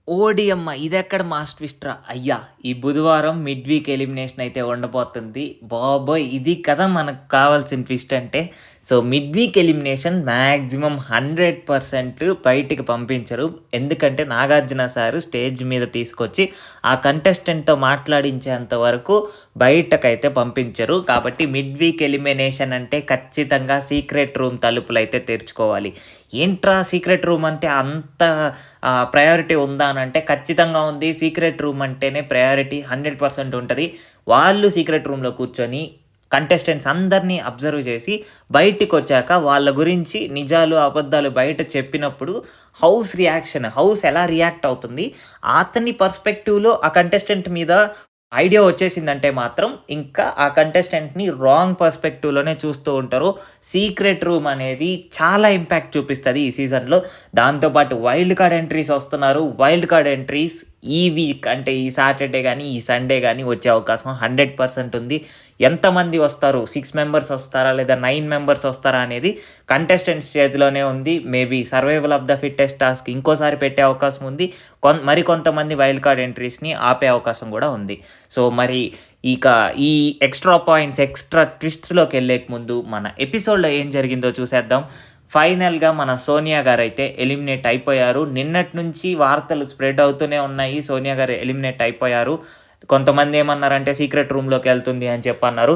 ఓడియమ్మ! ఇదెక్కడ మాస్ ట్విస్ట్‌రా అయ్యా! ఈ బుధవారం మిడ్ వీక్ ఎలిమినేషన్ అయితే ఉండబోతుంది. బాబోయ్! ఇది కదా మనకు కావాల్సిన ట్విస్ట్ అంటే. So, mid week elimination maximum 100% బయటికి పంపించరు. ఎందుకంటే నాగార్జున సారు స్టేజ్ మీద తీసుకొచ్చి ఆ కంటెస్టెంట్‌తో మాట్లాడించేంత వరకు బయటకైతే పంపించరు. కాబట్టి మిడ్ వీక్ ఎలిమినేషన్ అంటే ఖచ్చితంగా సీక్రెట్ రూమ్ తలుపులైతే తెరుచుకోవాలి. ఏంట్రా సీక్రెట్ రూమ్ అంటే అంత ప్రయారిటీ ఉందా అనంటే ఖచ్చితంగా ఉంది. సీక్రెట్ రూమ్ అంటేనే ప్రయారిటీ 100% ఉంటది. వాళ్ళు సీక్రెట్ రూమ్‌లో కూర్చొని కంటెస్టెంట్స్ అందరిని అబ్జర్వ్ చేసి బయటికొచ్చాక వాళ్ళ గురించి నిజాలు, అబద్ధాలు బయట చెప్పినప్పుడు హౌస్ ఎలా రియాక్ట్ అవుతుంది, అతని పర్స్పెక్టివ్‌లో ఆ కంటెస్టెంట్ మీద ఐడియా వచ్చేసిందంటే మాత్రం ఇంకా ఆ కంటెస్టెంట్‌ని రాంగ్ పర్స్పెక్టివ్‌లోనే చూస్తూ ఉంటారు. సీక్రెట్ రూమ్ అనేది చాలా ఇంపాక్ట్ చూపిస్తది ఈ సీజన్‌లో. దాంతో పాటు వైల్డ్ కార్డ్ ఎంట్రీస్ వస్తున్నారు. వైల్డ్ కార్డ్ ఎంట్రీస్ ఈ వీక్ అంటే ఈ సాటర్‌డే గాని, ఈ సండే గాని వచ్చే అవకాశం 100% ఉంది. ఎంతమంది వస్తారు? 6 మెంబర్స్ వస్తారా? లేదా 9 మెంబర్స్ వస్తారా? అనేది కంటెస్టెంట్స్ చేతిలోనే ఉంది. Maybe survival of the fittest task ఇంకోసారి పెట్టే అవకాశం ఉంది. మరికొంతమంది వైల్డ్ కార్డ్ ఎంట్రీస్‌ని ఆపే అవకాశం గూడా ఉంది. సో, మరి ఇక ఈ ఎక్స్‌ట్రా పాయింట్స్, ఎక్స్‌ట్రా ట్విస్ట్స్‌లోకెళ్ళేక ముందు మన ఎపిసోడ్‌లో ఏం జరిగిందో చూసేద్దాం. ఫైనల్‌గా మన సోనియా గారైతే ఎలిమినేట్ అయిపోయారు. నిన్నటి నుంచి వార్తలు స్ప్రెడ్ అవుతూనే ఉన్నాయి. సోనియా గారు ఎలిమినేట్ అయిపోయారు. కొంతమంది ఏమన్నారంటే సీక్రెట్ రూమ్‌లోకెళ్తుంది అని చెప్పన్నారు.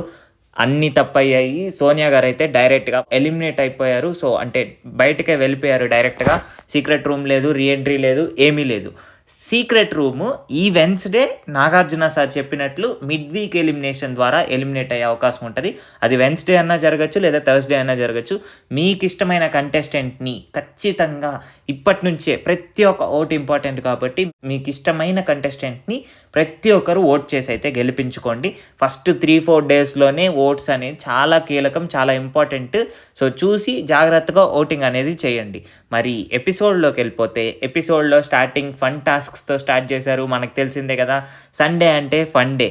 అన్నీ తప్పయ్యాయి. సోనియా గారైతే డైరెక్ట్‌గా ఎలిమినేట్ అయిపోయారు. సో, అంటే బయటకే వెళ్ళిపోయారు డైరెక్ట్‌గా. సీక్రెట్ రూమ్ లేదు, రీ ఎంట్రీ లేదు, ఏమీ లేదు. సీక్రెట్ రూము ఈ వెన్స్‌డే నాగార్జున సార్ చెప్పినట్లు మిడ్ వీక్ ఎలిమినేషన్ ద్వారా ఎలిమినేట్ అయ్యే అవకాశం ఉంటది. అది వెన్స్‌డే అన్నా జరగచ్చు, లేదా థర్స్‌డే అన్నా జరగచ్చు. మీకిష్టమైన కంటెస్టెంట్‌ని ఖచ్చితంగా ఇప్పటినుంచే ప్రతి ఒక్క ఓట్ ఇంపార్టెంట్ కాబట్టి మీకిష్టమైన కంటెస్టెంట్‌ని ప్రతి ఒక్కరు ఓట్ చేసి అయితే గెలిపించుకోండి. ఫస్ట్ 3-4 డేస్‌లోనే ఓట్స్ అనేది చాలా కీలకం, చాలా ఇంపార్టెంట్. సో, చూసి జాగ్రత్తగా ఓటింగ్ అనేది చేయండి. మరి ఎపిసోడ్‌లోకెళ్ళిపోతే ఎపిసోడ్‌లో స్టార్టింగ్ ఫన్ టాస్క్స్‌తో స్టార్ట్ చేశారు. మనకు తెలిసిందే కదా! సండే అంటే ఫన్ డే.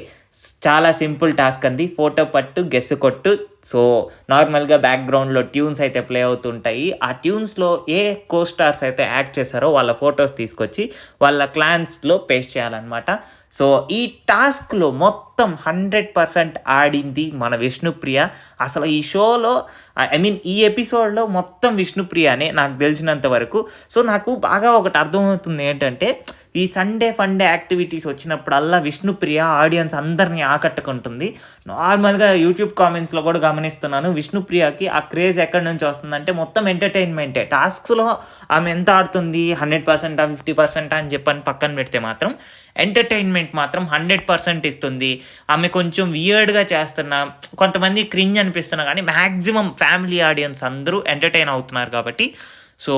చాలా సింపుల్ టాస్క్ అండి. ఫోటో పట్టు, గెస్ కొట్టు. సో, నార్మల్‌గా బ్యాక్‌గ్రౌండ్‌లో ట్యూన్స్ అయితే ప్లే అవుతుంటాయి. ఆ ట్యూన్స్‌లో ఏ కో స్టార్స్ అయితే యాక్ట్ చేశారో వాళ్ళ ఫోటోస్ తీసుకొచ్చి వాళ్ళ క్లాన్స్‌లో పేస్ట్ చేయాలనమాట. సో, ఈ టాస్క్‌లో మొత్తం 100% ఆడింది మన విష్ణుప్రియ. అసలు ఈ షోలో ఈ ఎపిసోడ్‌లో మొత్తం విష్ణుప్రియనే నాకు తెలిసినంత వరకు. సో, నాకు బాగా ఒకటి అర్థమవుతుంది ఏంటంటే, ఈ సండే ఫన్ డే యాక్టివిటీస్ వచ్చినప్పుడల్లా విష్ణుప్రియ ఆడియన్స్ అందరిని ఆకట్టుకుంటుంది. నార్మల్‌గా యూట్యూబ్ కామెంట్స్‌లో కూడా గమనిస్తున్నాను. విష్ణుప్రియకి ఆ క్రేజ్ ఎక్కడి నుంచి వస్తుందంటే మొత్తం ఎంటర్‌టైన్‌మెంటే. టాస్క్స్‌లో ఆమె ఎంత ఆడుతుంది 100%, 50% అని చెప్పని పక్కన పెడితే మాత్రం ఎంటర్‌టైన్‌మెంట్ మాత్రం 100% ఇస్తుంది. ఆమె కొంచెం వియర్డ్‌గా చేస్తున్నా, కొంతమంది క్రింజ్ అనిపిస్తున్నా కానీ మాక్సిమం ఫ్యామిలీ ఆడియన్స్ అందరూ ఎంటర్‌టైన్ అవుతున్నారు కాబట్టి సో,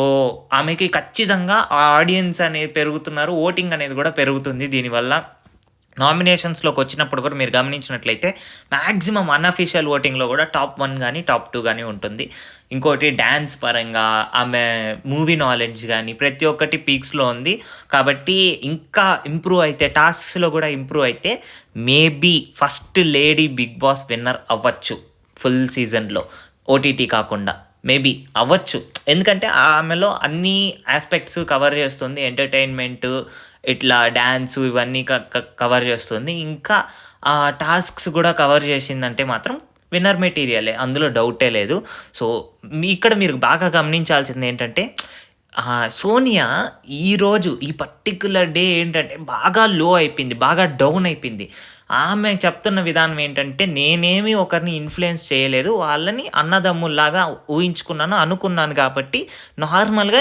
ఆమెకి ఖచ్చితంగా ఆ ఆడియన్స్ అనేది పెరుగుతున్నారు. ఓటింగ్ అనేది కూడా పెరుగుతుంది దీనివల్ల. నామినేషన్స్‌లోకొచ్చినప్పుడు కూడా మీరు గమనించినట్లయితే మాక్సిమం అన్‌అఫీషియల్ ఓటింగ్‌లో కూడా టాప్ 1 గాని, టాప్ 2 గాని ఉంటుంది. ఇంకోటి డాన్స్ పరంగా, ఆమె మూవీ నాలెడ్జ్ గాని ప్రతి ఒక్కటి పీక్స్‌లో ఉంది. కాబట్టి ఇంకా ఇంప్రూవ్ అయితే టాస్క్స్‌లో కూడా ఇంప్రూవ్ అయితే maybe first lady Bigg Boss winner అవ్వచ్చు ఫుల్ సీజన్‌లో. ఓటీటీ కాకుండా. మేబీ అవ్వచ్చు. ఎందుకంటే ఆమెలో అన్ని యాస్పెక్ట్స్ కవర్ చేస్తుంది. ఎంటర్‌టైన్‌మెంటు, ఇట్లా డాన్సు ఇవన్నీ కవర్ చేస్తుంది. ఇంకా టాస్క్స్ కూడా కవర్ చేసిందంటే మాత్రం విన్నర్ మెటీరియలే. అందులో డౌటే లేదు. సో, ఇక్కడ మీరు బాగా గమనించాల్సింది ఏంటంటే సోనియా ఈరోజు ఈ పర్టిక్యులర్ డే ఏంటంటే బాగా లో అయిపోయింది. బాగా డౌన్ అయిపోయింది. ఆమె చెప్తున్న విధానం ఏంటంటే, నేనేమి ఒకరిని ఇన్‌ఫ్లుయెన్స్ చేయలేదు. వాళ్ళని అన్నదమ్ముల్లాగా ఊహించుకున్నాను, అనుకున్నాను కాబట్టి నార్మల్‌గా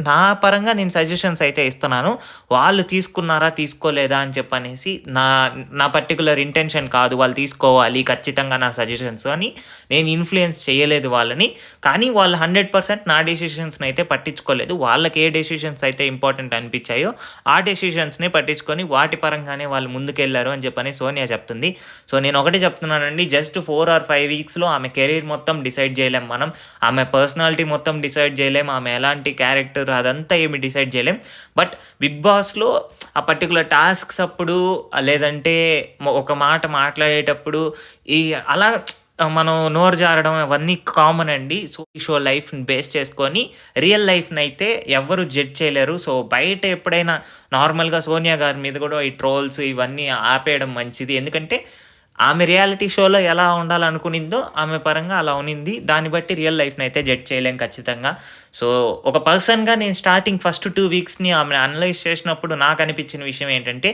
నా పరంగా నేను సజెషన్స్ అయితే ఇస్తున్నాను. వాళ్ళు తీసుకున్నారా, తీసుకోలేదా అని చెప్పనేసి నా పర్టిక్యులర్ ఇంటెన్షన్ కాదు. వాళ్ళు తీసుకోవాలి ఖచ్చితంగా నా సజెషన్స్ అని నేను ఇన్‌ఫ్లుయెన్స్ చేయలేదు వాళ్ళని. కానీ వాళ్ళు 100% నా డెసిషన్స్‌ని అయితే పట్టించుకోలేదు. వాళ్ళకి ఏ డెసిషన్స్ అయితే ఇంపార్టెంట్ అనిపించాయో ఆ డెసిషన్స్‌ని పట్టించుకొని వాటి పరంగానే వాళ్ళు ముందుకెళ్లారు అని చెప్పని సోనియా చెప్తుంది. సో, నేను ఒకటే చెప్తున్నానండి, జస్ట్ 4 ఆర్ 5 వీక్స్‌లో ఆమె కెరీర్ మొత్తం డిసైడ్ చేయలేం మనం. ఆమె పర్సనాలిటీ మొత్తం డిసైడ్ చేయలేం. ఆమె ఎలాంటి క్యారెక్టర్ అదంతా ఏమి డిసైడ్ చేయలేం. బట్ బిగ్ బాస్‌లో ఆ పర్టిక్యులర్ టాస్క్స్ అప్పుడు లేదంటే ఒక మాట మాట్లాడేటప్పుడు అలా మనం నోరు జారడం అవన్నీ కామన్ అండి. సో, ఈ షో లైఫ్‌ని బేస్ చేసుకొని రియల్ లైఫ్‌నయితే ఎవ్వరు జడ్జ్ చేయలేరు. సో, బయట ఎప్పుడైనా నార్మల్‌గా సోనియా గారి మీద గూడా ఈ ట్రోల్స్ ఇవన్నీ ఆపేయడం మంచిది. ఎందుకంటే ఆమె రియాలిటీ షోలో ఎలా ఉండాలనుకునిందో ఆమె పరంగా అలా ఉనింది. దాన్ని బట్టి రియల్ లైఫ్‌నయితే జడ్జ్ చేయలేం ఖచ్చితంగా. సో, ఒక పర్సన్‌గా నేను స్టార్టింగ్ ఫస్ట్ 2 వీక్స్‌ని ఆమెను అనలైజ్ చేసినప్పుడు నాకనిపించిన విషయం ఏంటంటే,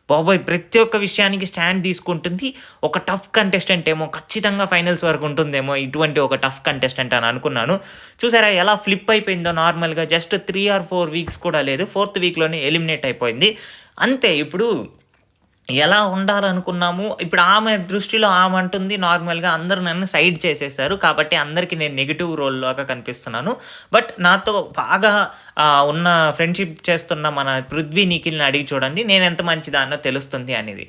బాబోయ్! ప్రతి ఒక్క విషయానికి స్టాండ్ తీసుకుంటుంది. ఒక టఫ్ కంటెస్టెంట్ ఏమో ఖచ్చితంగా ఫైనల్స్ వరకు ఉంటుందేమో ఇటువంటి ఒక టఫ్ కంటెస్టెంట్ అని అనుకున్నాను. చూసారా ఎలా ఫ్లిప్ అయిపోయిందో నార్మల్‌గా జస్ట్ 3 ఆర్ 4 వీక్స్ కూడా లేదు. 4థ్ వీక్‌లోనే ఎలిమినేట్ అయిపోయింది. అంతే ఇప్పుడు ఎలా ఉండాలనుకున్నాము. ఇప్పుడు ఆమె దృష్టిలో ఆమె అంటుంది నార్మల్‌గా అందరూ నన్ను సైడ్ చేసేసారు. కాబట్టి అందరికి నేను నెగెటివ్ రోల్‌లాగా కనిపిస్తున్నాను. బట్ నాతో బాగా ఉన్న ఫ్రెండ్‌షిప్ చేస్తున్న మన పృథ్వీ, నిఖిల్‌ని అడిగి చూడండి నేనెంత మంచిదాన్నో తెలుస్తుంది అనేది.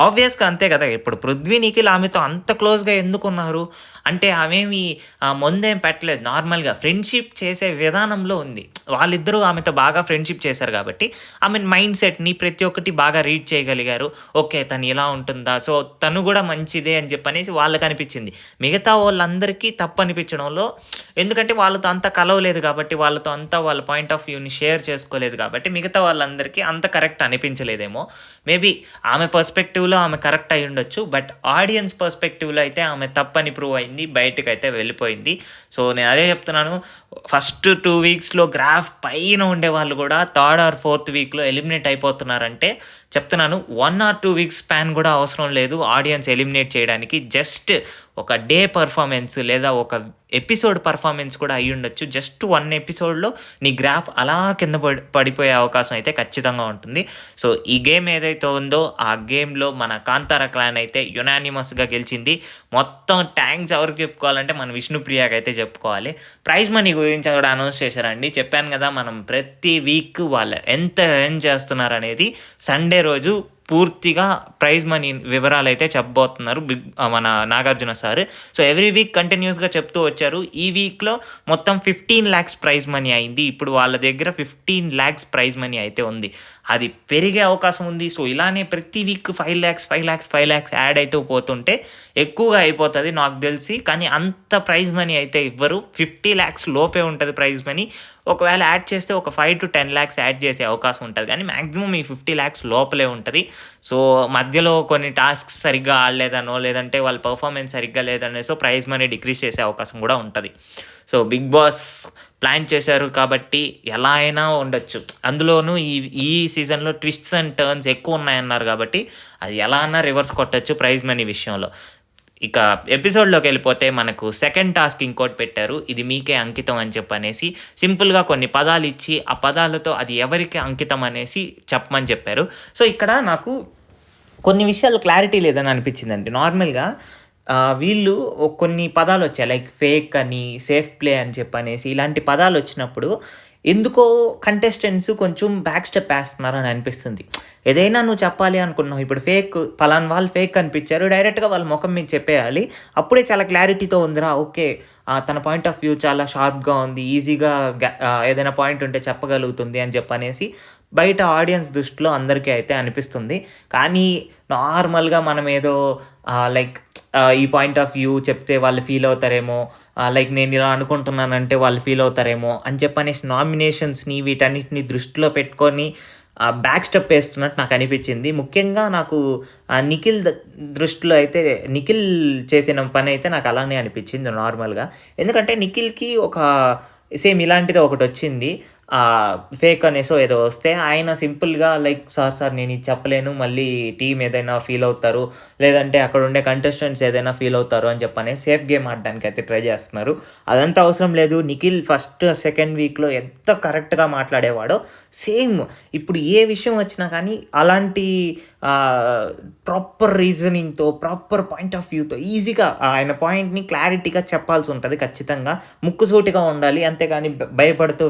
ఆబ్వియస్‌గా అంతే కదా! ఇప్పుడు పృథ్వీ, నిఖిల్ ఆమెతో అంత క్లోజ్‌గా ఎందుకున్నారు? అంటే ఆమేమి మందేం పెట్టలేదు. నార్మల్‌గా ఫ్రెండ్‌షిప్ చేసే విధానంలో ఉంది. వాళ్ళిద్దరూ ఆమెతో బాగా ఫ్రెండ్‌షిప్ చేశారు కాబట్టి ఆమె మైండ్ సెట్‌ని ప్రతి ఒక్కటి బాగా రీడ్ చేయగలిగారు. ఓకే. తను ఇలా ఉంటుందా? సో, తను గూడా మంచిదే అని చెప్పనేసి వాళ్ళకనిపిచ్చింది. మిగతా వోళ్ళందరికీ తప్పనిపిచ్చడంలో ఎందుకంటే వాళ్ళతో అంత కలవలేదు కాబట్టి, వాళ్ళతో అంతా వాళ్ళ పాయింట్ ఆఫ్ వ్యూని షేర్ చేసుకోలేదు కాబట్టి, మిగతా వాళ్ళందరికీ అంత కరెక్ట్ అనిపించలేదేమో. మేబీ ఆమె పర్స్పెక్టివ్‌లో ఆమె కరెక్ట్ అయ్యుండొచ్చు. బట్ ఆడియన్స్ పర్స్పెక్టివ్‌లో అయితే ఆమె తప్పని ప్రూవ్ అయింది. బయటకైతే వెళ్ళిపోయింది. సో, నేను అదే చెప్తున్నాను. ఫస్ట్ 2 వీక్స్‌లో గ్రాఫ్ పైన ఉండేవాళ్ళు గూడా థర్డ్ ఆర్ ఫోర్త్ వీక్‌లో ఎలిమినేట్ అయిపోతున్నారంటే చెప్తున్నాను 1 ఆర్ 2 వీక్స్ స్పాన్ గూడా అవసరం లేదు ఆడియన్స్ ఎలిమినేట్ చేయడానికి. జస్ట్ ఒక డే పెర్ఫార్మెన్స్ లేదా ఒక ఎపిసోడ్ పెర్ఫార్మెన్స్ కూడా అయ్యుండొచ్చు. జస్ట్ 1 ఎపిసోడ్‌లో నీ గ్రాఫ్ అలా కింద పడిపోయే అవకాశం అయితే ఖచ్చితంగా ఉంటుంది. సో, ఈ గేమ్ ఏదైతే ఉందో ఆ గేమ్‌లో మన కాంతార క్లాన్ అయితే యునానిమస్‌గా గెలిచింది. మొత్తం థాంక్స్ ఎవరికి చెప్పుకోవాలంటే మన విష్ణుప్రియకైతే చెప్పుకోవాలి. ప్రైజ్ మనీ గురించి కూడా అనౌన్స్ చేశారండి. చెప్పాను కదా మనం ప్రతి వీక్ వాళ్ళు ఎంత ఎర్న్ చేస్తున్నారనేది సండే రోజు పూర్తిగా ప్రైజ్ మనీ వివరాలైతే చెప్పబోతున్నారు మన Nagarjuna sir. So, every week కంటిన్యూస్‌గా చెప్తూ వచ్చారు. ఈ వీక్‌లో మొత్తం 15 లాక్స్ ప్రైజ్ మనీ అయింది. ఇప్పుడు వాళ్ళ దగ్గర 15 లాక్స్ ప్రైజ్ మనీ అయితే ఉంది. అది పెరిగే అవకాశం ఉంది. సో, ఇలానే ప్రతి వీక్ 5 లాక్స్, 5 లాక్స్, 5 లాక్స్ యాడ్ అవుతూ పోతుంటే ఎక్కువగా అయిపోతది నాకు తెలిసి. కానీ అంత ప్రైజ్ మనీ అయితే ఇవ్వరు. 50 లాక్స్ లోపే ఉంటది ప్రైజ్ మనీ. ఒకవేళ యాడ్ చేస్తే ఒక 5-10 లాక్స్ యాడ్ చేసే అవకాశం ఉంటది. కానీ మాక్సిమం ఈ 50 లాక్స్ లోపలే ఉంటది. సో, మధ్యలో కొన్ని టాస్క్స్ సరిగ్గా ఆడలేదనో, లేదంటే వాళ్ళ పెర్ఫార్మెన్స్ సరిగ్గా లేదనేసో ప్రైజ్ మనీ డిక్రీజ్ చేసే అవకాశం కూడా ఉంటది. సో, బిగ్ బాస్ ప్లాన్ చేశారు కాబట్టి ఎలా అయినా ఉండొచ్చు. అందులోనూ ఈ సీజన్‌లో ట్విస్ట్స్ అండ్ టర్న్స్ ఎక్కువ ఉన్నాయన్నారు కాబట్టి అది ఎలా అన్నా రివర్స్ కొట్టొచ్చు ప్రైజ్ మనీ విషయంలో. ఇక ఎపిసోడ్‌లోకి వెళ్ళిపోతే మనకు సెకండ్ టాస్క్ ఇంకోటి పెట్టారు. ఇది మీకే అంకితం అని చెప్పనేసి సింపుల్‌గా కొన్ని పదాలు ఇచ్చి ఆ పదాలతో అది ఎవరికి అంకితం అనేసి చెప్పమని చెప్పారు. సో, ఇక్కడ నాకు కొన్ని విషయాలు క్లారిటీ లేదని అనిపించిందండి. నార్మల్‌గా వీళ్ళు కొన్ని పదాలొచ్చాయి. లైక్ ఫేక్ అని, సేఫ్ ప్లే అని చెప్పనేసి ఇలాంటి పదాలొచ్చినప్పుడు ఎందుకో కంటెస్టెంట్స్ కొంచెం బ్యాక్ స్టెప్ ఏస్తున్నారని అనిపిస్తుంది. ఏదైనా నువ్వు చెప్పాలి అనుకున్నావు. ఇప్పుడు ఫేక్ పలానా వాళ్ళు ఫేక్ కనిపించారు. డైరెక్ట్‌గా వాళ్ళ మొఖం మీద చెప్పేయాలి. అప్పుడే చాలా క్లారిటీతో ఉందిరా ఓకే. తన పాయింట్ ఆఫ్ వ్యూ చాలా షార్ప్‌గా ఉంది. ఈజీగా ఏదైనా పాయింట్ ఉంటే చెప్పగలుగుతుంది అని చెప్పనేసి బయట ఆడియన్స్ దృష్టిలో అందరికీ అయితే అనిపిస్తుంది. కానీ నార్మల్‌గా మనమేదో లైక్ ఈ పాయింట్ ఆఫ్ వ్యూ చెప్తే వాళ్ళు ఫీల్ అవుతారేమో, లైక్ నేను ఇలా అనుకుంటున్నానంటే వాళ్ళు ఫీల్ అవుతారేమో అని చెప్పనేసి నామినేషన్స్‌ని వీటన్నిటిని దృష్టిలో పెట్టుకొని బ్యాక్ స్టెప్ ఏస్తున్నట్టు నాకు అనిపించింది. ముఖ్యంగా నాకు నిఖిల్ దృష్టిలో అయితే నిఖిల్ చేసిన పనైతే నాకు అలానే అనిపించింది నార్మల్‌గా. ఎందుకంటే నిఖిల్‌కి ఒక సేమ్ ఇలాంటిదే ఒకటొచ్చింది. ఫేక్ అనేసో ఏదో వస్తే ఆయన సింపుల్‌గా లైక్ సార్ నేను ఇది చెప్పలేను. మళ్ళీ టీమ్ ఏదైనా ఫీల్ అవుతారు. లేదంటే అక్కడ ఉండే కంటెస్టెంట్స్ ఏదైనా ఫీల్ అవుతారు అని చెప్పనేసి సేఫ్ గేమ్ ఆడడానికి అయితే ట్రై చేస్తున్నారు. అదంతా అవసరం లేదు. నిఖిల్ ఫస్ట్, సెకండ్ వీక్‌లో ఎంత కరెక్ట్‌గా మాట్లాడేవాడో సేమ్ ఇప్పుడు ఏ విషయం వచ్చినా కానీ అలాంటి ప్రాపర్ రీజనింగ్‌తో, ప్రాపర్ పాయింట్ ఆఫ్ వ్యూతో ఈజీగా ఆయన పాయింట్‌ని క్లారిటీగా చెప్పాల్సి ఉంటది ఖచ్చితంగా. ముక్కుసూటిగా ఉండాలి. అంతేగాని భయపడుతూ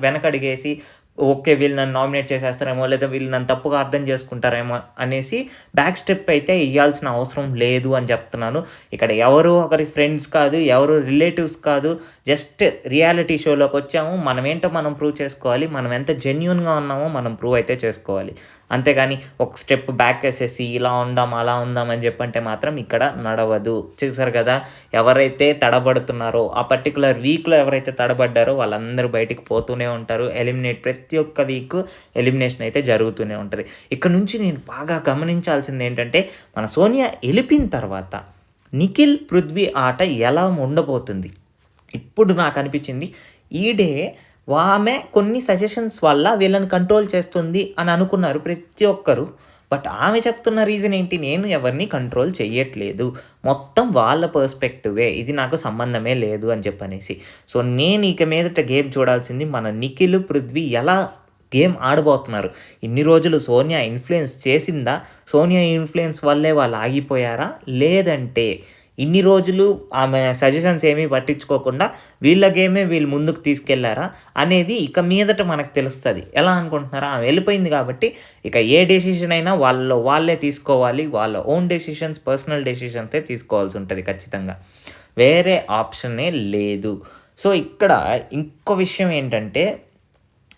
వెనకడుగేసి ఓకే. వీళ్ళు నన్ను నామినేట్ చేసేస్తారేమో, లేదా వీళ్ళు నన్ను తప్పుగా అర్థం చేసుకుంటారేమో అనేసి బ్యాక్ స్టెప్ అయితే ఎయ్యాల్సిన అవసరం లేదు అని చెప్తున్నాను. ఇక్కడ ఎవరు ఒకరి ఫ్రెండ్స్ కాదు, ఎవరు రిలేటివ్స్ కాదు. Just reality షోలోకొచ్చాము. మనమేంటో మనం ప్రూవ్ చేసుకోవాలి. మనం ఎంత జెన్యూన్‌గా ఉన్నామో మనం ప్రూవ్ అయితే చేసుకోవాలి. అంతేగాని ఒక స్టెప్ బ్యాకేసేసి ఇలా ఉందాం, అలా ఉందాం అని చెప్పంటే మాత్రం ఇక్కడ నడవదు. చూసారు కదా! ఎవరైతే తడబడుతున్నారో ఆ పర్టిక్యులర్ వీక్‌లో ఎవరైతే తడబడ్డారో వాళ్ళందరూ బయటికి పోతూనే ఉంటారు. ప్రతి ఒక్క వీక్ ఎలిమినేషన్ అయితే జరుగుతూనే ఉంటది. ఇక్కడ నుంచి నేను బాగా గమనించాల్సింది ఏంటంటే, మన సోనియా ఎళ్ళిపోయిన తర్వాత నిఖిల్, పృథ్వీ ఆట ఎలా ఉండబోతుంది? ఇప్పుడు నాకనిపించింది ఈడే ఆమె కొన్ని సజెషన్స్ వల్ల వీళ్ళని కంట్రోల్ చేస్తుంది అని అనుకున్నారు ప్రతి ఒక్కరు. బట్ ఆమె చెప్తున్న రీజన్ ఏంటి? నేను ఎవరిని కంట్రోల్ చెయ్యట్లేదు. మొత్తం వాళ్ళ పర్స్పెక్టివే. ఇది నాకు సంబంధమే లేదు అని చెప్పనేసి. సో, నేను ఇక మీదట గేమ్ చూడాల్సింది మన నిఖిల్, పృథ్వీ ఎలా గేమ్ ఆడబోతున్నారు. ఇన్ని రోజులు సోనియా ఇన్‌ఫ్లుయెన్స్ చేసిందా? సోనియా ఇన్‌ఫ్లుయెన్స్ వల్లే వాళ్ళు ఆగిపోయారా? లేదంటే ఇన్ని రోజులు ఆమె సజెషన్స్ ఏమీ పట్టించుకోకుండా వీళ్ళ గేమే వీళ్ళు ముందుకు తీసుకెళ్లారా? అనేది ఇక మీదట మనకు తెలుస్తది. ఎలా అనుకుంటున్నారా? ఆమె వెళ్ళిపోయింది కాబట్టి ఇక ఏ డెసిషన్ అయినా వాళ్ళే తీసుకోవాలి. వాళ్ళ ఓన్ డెసిషన్స్, పర్సనల్ డెసిషన్సే తీసుకోవాల్సి ఉంటది ఖచ్చితంగా. వేరే ఆప్షనే లేదు. సో, ఇక్కడ ఇంకో విషయం ఏంటంటే,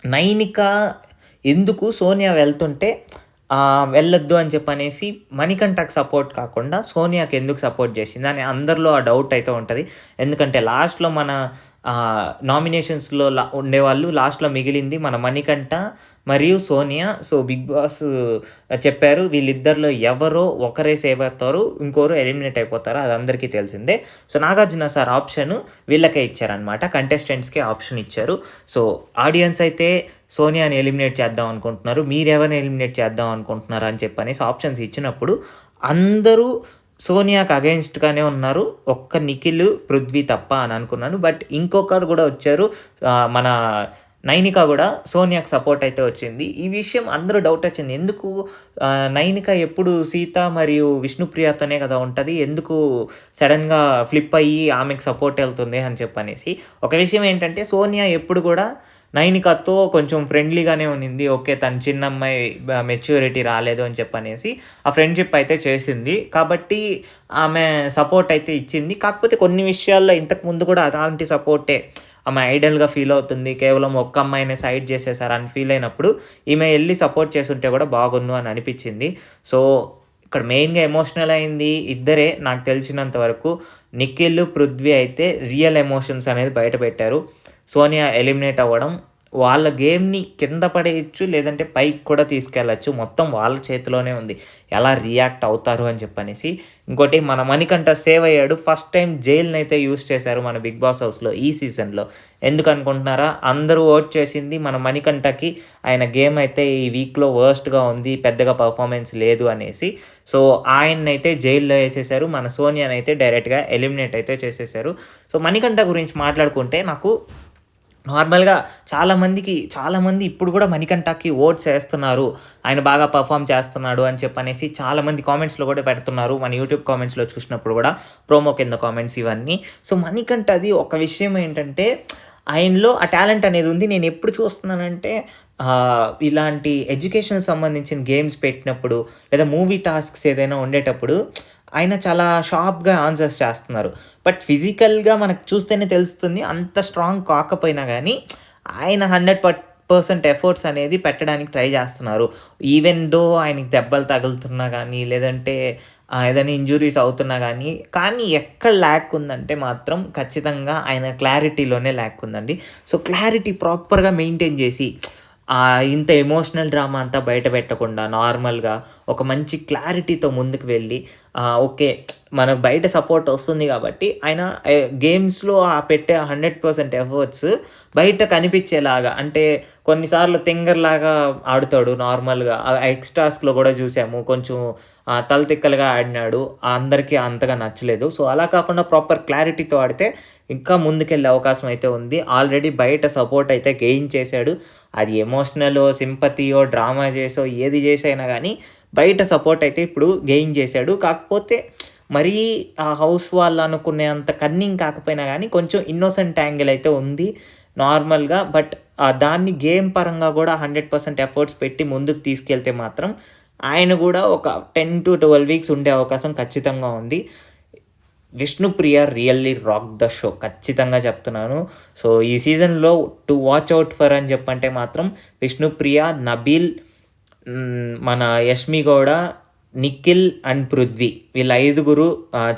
నైనిక ఎందుకు సోనియా వెళ్తుంటే వెళ్ళొద్దు అని చెప్పనేసి మణికంఠకి సపోర్ట్ కాకుండా సోనియాకి ఎందుకు సపోర్ట్ చేసింది అని అందరిలో ఆ డౌట్ అయితే ఉంటది. ఎందుకంటే లాస్ట్‌లో మన నామినేషన్స్‌లో ఉండేవాళ్ళు లాస్ట్‌లో మిగిలింది మన మణికంఠ మరియు సోనియా. సో, బిగ్ బాస్ చెప్పారు వీళ్ళిద్దరిలో ఎవరో ఒకరే సేవ్ అవుతారు. ఇంకోరు ఎలిమినేట్ అయిపోతారు. అది అందరికీ తెలిసిందే. సో, నాగార్జున సార్ ఆప్షన్ వీళ్ళకే ఇచ్చారనమాట. కంటెస్టెంట్స్‌కే ఆప్షన్ ఇచ్చారు. సో, ఆడియన్స్ అయితే సోనియాని ఎలిమినేట్ చేద్దాం అనుకుంటున్నారు. మీరెవరిని ఎలిమినేట్ చేద్దాం అనుకుంటున్నారు అని చెప్పనేసి ఆప్షన్స్ ఇచ్చినప్పుడు అందరూ సోనియాకి అగెయిన్స్ట్‌గానే ఉన్నారు. ఒక్క నిఖిల్, పృథ్వీ తప్ప అని అనుకున్నాను. బట్ ఇంకొకరు కూడా వచ్చారు. మన నైనిక కూడా సోనియాకి సపోర్ట్ అయితే వచ్చింది. ఈ విషయం అందరూ డౌట్ వచ్చింది. ఎందుకు నైనిక ఎప్పుడు సీత మరియు విష్ణుప్రియతోనే కదా ఉంటది. ఎందుకు సడెన్‌గా ఫ్లిప్ అయ్యి ఆమెకు సపోర్ట్ వెళ్తుంది అని చెప్పనేసి. ఒక విషయం ఏంటంటే సోనియా ఎప్పుడు కూడా నైనికతో కొంచెం ఫ్రెండ్లీగానే ఉన్నింది. ఓకే. తను చిన్నమ్మాయి మెచ్యూరిటీ రాలేదు అని చెప్పనేసి ఆ ఫ్రెండ్‌షిప్ అయితే చేసింది. కాబట్టి ఆమె సపోర్ట్ అయితే ఇచ్చింది. కాకపోతే కొన్ని విషయాల్లో ఇంతకుముందు కూడా అలాంటి సపోర్టే ఆమె ఐడల్‌గా ఫీల్ అవుతుంది. కేవలం ఒక్క అమ్మాయినే సైడ్ చేసేసారు అని ఫీల్ అయినప్పుడు ఈమె ఎళ్లి సపోర్ట్ చేసుంటే కూడా బాగున్ను అని అనిపించింది. సో, ఇక్కడ మెయిన్‌గా ఎమోషనల్ అయింది ఇద్దరే నాకు తెలిసినంత వరకు. నిఖిల్, పృథ్వీ అయితే రియల్ ఎమోషన్స్ అనేది బయట పెట్టారు. సోనియా ఎలిమినేట్ అవ్వడం వాళ్ళ గేమ్‌ని కింద పడేయొచ్చు. లేదంటే పైకి కూడా తీసుకెళ్ళొచ్చు. మొత్తం వాళ్ళ చేతిలోనే ఉంది. ఎలా రియాక్ట్ అవుతారు అని చెప్పనేసి. ఇంకోటి మన మణికంఠ సేవ్ అయ్యాడు. ఫస్ట్ టైం జైలునైతే యూజ్ చేశారు మన బిగ్ బాస్ హౌస్‌లో ఈ సీజన్‌లో. ఎందుకనుకుంటున్నారా? అందరూ ఓట్ చేసింది మన మణికంఠకి. ఆయన గేమ్ అయితే ఈ వీక్‌లో వర్స్ట్‌గా ఉంది. పెద్దగా పర్ఫార్మెన్స్ లేదు అనేసి. సో, ఆయన్నైతే జైల్‌లో ఏసేశారు. మన సోనియానైతే డైరెక్ట్‌గా ఎలిమినేట్ అయితే చేసేశారు. సో, మణికంఠ గురించి మాట్లాడుకుంటే నాకు నార్మల్‌గా చాలామంది ఇప్పుడు కూడా మణికంఠకి ఓట్స్ ఏస్తున్నారు. ఆయన బాగా పెర్ఫార్మ్ చేస్తున్నాడు అని చెప్పనేసి చాలామంది కామెంట్స్‌లో కూడా పెడుతున్నారు. మన యూట్యూబ్ కామెంట్స్‌లో చూసినప్పుడు కూడా ప్రోమో కింద కామెంట్స్ ఇవన్నీ. సో, మణికంఠది ఒక విషయం ఏంటంటే ఆయనలో ఆ టాలెంట్ అనేది ఉంది. నేను ఎప్పుడు చూస్తున్నానంటే ఇలాంటి ఎడ్యుకేషన్‌కి సంబంధించిన గేమ్స్ పెట్టినప్పుడు లేదా మూవీ టాస్క్స్ ఏదైనా ఉండేటప్పుడు ఆయన చాలా షార్ప్‌గా ఆన్సర్స్ చేస్తున్నారు. బట్ ఫిజికల్‌గా మనకు చూస్తేనే తెలుస్తుంది. అంత స్ట్రాంగ్ కాకపోయినా గానీ ఆయన 100% ఎఫర్ట్స్ అనేది పెట్టడానికి ట్రై చేస్తున్నారు. ఈవెన్ దో ఆయనకి దెబ్బలు తగులుతున్నా గానీ, లేదంటే ఏదైనా ఇంజ్యూరీస్ అవుతున్నా కానీ ఎక్కడ ల్యాక్ ఉందంటే మాత్రం ఖచ్చితంగా ఆయన క్లారిటీలోనే ల్యాక్ ఉందండి. సో, క్లారిటీ ప్రాపర్‌గా మెయింటైన్ చేసి ఇంత ఎమోషనల్ డ్రామా అంతా బయట పెట్టకుండా నార్మల్‌గా ఒక మంచి క్లారిటీతో ముందుకు వెళ్ళి ఓకే. మనకు బయట సపోర్ట్ వస్తుంది కాబట్టి ఆయన గేమ్స్‌లో పెట్టే 100% ఎఫర్ట్స్ బయట కనిపించేలాగా అంటే కొన్నిసార్లు తింగర్‌లాగా ఆడుతాడు నార్మల్‌గా. ఎక్స్‌ట్రాస్‌లో కూడా చూసాము. కొంచెం తలతిక్కలుగా ఆడినాడు. అందరికీ అంతగా నచ్చలేదు. సో, అలా కాకుండా ప్రాపర్ క్లారిటీతో ఆడితే ఇంకా ముందుకెళ్ళే అవకాశం అయితే ఉంది. ఆల్రెడీ బయట సపోర్ట్ అయితే గెయిన్ చేశాడు. అది ఎమోషనలో, సింపతియో, డ్రామా చేసో ఏది చేసైనా గానీ బయట సపోర్ట్ అయితే ఇప్పుడు గెయిన్ చేశాడు. కాకపోతే మరీ ఆ హౌస్ వాళ్ళు అనుకునే అంత కన్నింగ్ కాకపోయినా గానీ కొంచెం ఇన్నోసెంట్ యాంగిల్ అయితే ఉంది నార్మల్‌గా. బట్ దాన్ని గేమ్ పరంగా కూడా 100% ఎఫర్ట్స్ పెట్టి ముందుకు తీసుకెళ్తే మాత్రం ఆయన కూడా ఒక 10-12 వీక్స్ ఉండే అవకాశం ఖచ్చితంగా ఉంది. Vishnupriya really rock the show ఖచ్చితంగా చెప్తున్నాను. సో ఈ సీజన్‌లో టు వాచ్ ఔట్ ఫర్ అని చెప్పంటే మాత్రం విష్ణుప్రియ, నబీల్, మన యష్మి గౌడ, నిఖిల్ అండ్ పృథ్వీ వీళ్ళ 5గురు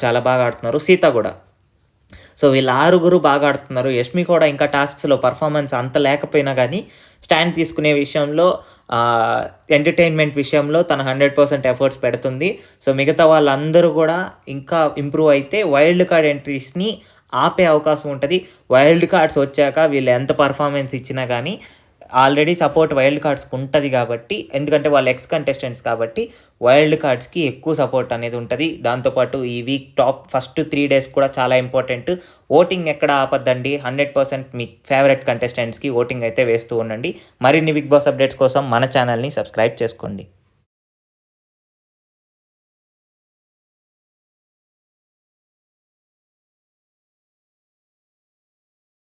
చాలా బాగా ఆడుతున్నారు. సీత కూడా. సో వీళ్ళ 6గురు బాగా ఆడుతున్నారు. యష్మి కూడా ఇంకా టాస్క్స్‌లో పర్ఫార్మెన్స్ అంత లేకపోయినా కానీ స్టాండ్ తీసుకునే విషయంలో, ఎంటర్‌టైన్‌మెంట్ విషయంలో తన 100% ఎఫర్ట్స్ పెడుతుంది. సో మిగతా వాళ్ళందరూ కూడా ఇంకా ఇంప్రూవ్ అయితే వైల్డ్ కార్డ్ ఎంట్రీస్‌ని ఆపే అవకాశం ఉంటది. వైల్డ్ కార్డ్స్ వచ్చాక వీళ్ళు ఎంత పర్ఫార్మెన్స్ ఇచ్చినా కానీ ఆల్రెడీ సపోర్ట్ వైల్డ్ కార్డ్స్‌కి ఉంటది కాబట్టి, ఎందుకంటే వాళ్ళు ఎక్స్ కంటెస్టెంట్స్ కాబట్టి వైల్డ్ కార్డ్స్‌కి ఎక్కువ సపోర్ట్ అనేది ఉంటది. దాంతోపాటు ఈ వీక్ ఫస్ట్ 3 డేస్ కూడా చాలా ఇంపార్టెంట్. ఓటింగ్ ఎక్కడ ఆపొద్దండి. 100% మీ ఫేవరెట్ కంటెస్టెంట్స్‌కి ఓటింగ్ అయితే వేస్తూ ఉండండి. మరిన్ని బిగ్ బాస్ అప్డేట్స్ కోసం మన ఛానల్‌ని సబ్స్క్రైబ్ చేసుకోండి.